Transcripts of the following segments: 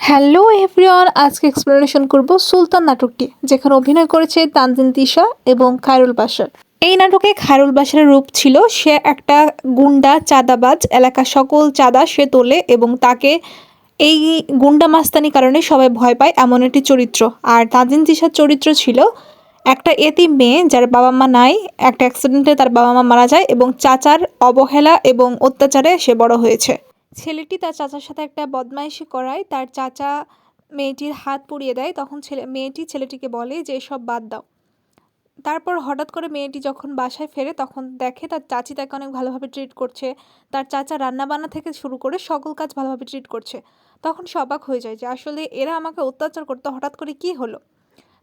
Hello everyone, আজকে explanation করব সুলতান নাটকটি, যেখানে অভিনয় করেছে তানজিন তিশা এবং খায়রুল বাশার। এই নাটকে খায়রুল বাশারের রূপ ছিল সে একটা গুন্ডা চাঁদাবাজ, এলাকার সকল চাঁদা সে তোলে এবং তাকে এই গুন্ডা মাস্তানি কারণে সবাই ভয় পায় এমন একটি চরিত্র। আর তানজিন তিশার চরিত্র ছিল একটা এতিম মেয়ে যার বাবা মা নাই, একটা অ্যাক্সিডেন্টে তার বাবা মা মারা যায় এবং চাচার অবহেলা এবং অত্যাচারে সে বড় হয়েছে। ছেলেটি তার চাচার সাথে একটা বদমাইশি করায় তার চাচা মেয়েটির হাত পুড়িয়ে দেয়। তখন মেয়েটি ছেলেটিকে বলে যে এসব বাদ দাও। তারপর হঠাৎ করে মেয়েটি যখন বাসায় ফেরে তখন দেখে তার চাচি তাকে অনেক ভালোভাবে ট্রিট করছে, তার চাচা রান্নাবান্না থেকে শুরু করে সকল কাজ ভালোভাবে ট্রিট করছে। তখন সে অবাক হয়ে যায় যে আসলে এরা আমাকে অত্যাচার করতে হঠাৎ করে কী হলো।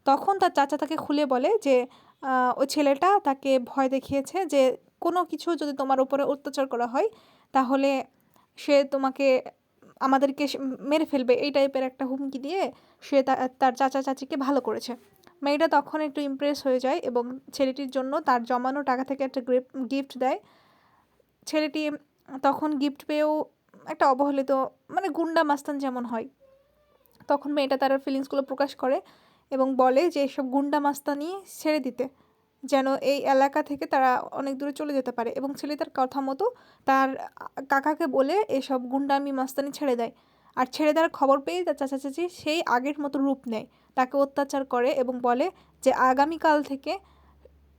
তখন তার চাচা তাকে খুলে বলে যে ওই ছেলেটা তাকে ভয় দেখিয়েছে যে কোনো কিছু যদি তোমার উপরে অত্যাচার করা হয় তাহলে সে তোমাকে আমাদেরকে মেরে ফেলবে, এই টাইপের একটা হুমকি দিয়ে সে তার চাচা চাচিকে ভালো করেছে। মেয়েটা তখন একটু ইমপ্রেস হয়ে যায় এবং ছেলেটির জন্য তার জমানো টাকা থেকে একটা গিফট দেয়। ছেলেটি তখন গিফট পেয়েও একটা অবহেলিত, মানে গুন্ডা মাস্তান যেমন হয়, তখন মেয়েটা তার ফিলিংসগুলো প্রকাশ করে এবং বলে যে এসব গুন্ডা মাস্তানি ছেড়ে দিতে, যেন এই এলাকা থেকে তারা অনেক দূরে চলে যেতে পারে। এবং ছেলে তার কথা মতো তার কাকাকে বলে এসব গুন্ডামি মাস্তানি ছেড়ে দেয়। আর ছেড়ে দেওয়ার খবর পেয়ে তার চাচা চাচি সেই আগের মতো রূপ নেয়, তাকে অত্যাচার করে এবং বলে যে আগামীকাল থেকে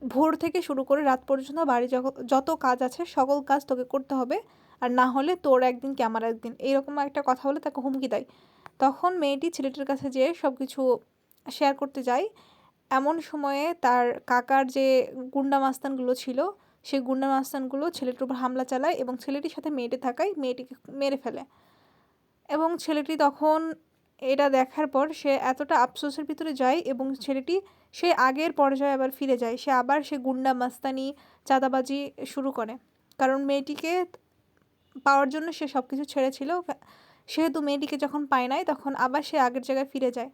ভোর থেকে শুরু করে রাত পর্যন্ত বাড়ি যত কাজ আছে সকল কাজ তোকে করতে হবে, আর না হলে তোর একদিন কি আমার একদিন, এইরকম একটা কথা বলে তাকে হুমকি দেয়। তখন মেয়েটি ছেলেটির কাছে যেয়ে সব কিছু শেয়ার করতে যায়। এমন সময়ে তার কাকার যে গুন্ডা মাস্তানগুলো ছিল সেই গুন্ডা মাস্তানগুলো ছেলেটির উপর হামলা চালায় এবং ছেলেটির সাথে মেয়েটি থাকায় মেয়েটিকে মেরে ফেলে। এবং ছেলেটি তখন এটা দেখার পর সে এতটা আফসোসের ভিতরে যায় এবং ছেলেটি সে আগের পর্যায়ে আবার ফিরে যায়, সে আবার সে গুন্ডা মাস্তানি চাঁদাবাজি শুরু করে। কারণ মেয়েটিকে পাওয়ার জন্য সে সব কিছু ছেড়েছিল, সেহেতু মেয়েটিকে যখন পায় নাই তখন আবার সে আগের জায়গায় ফিরে যায়।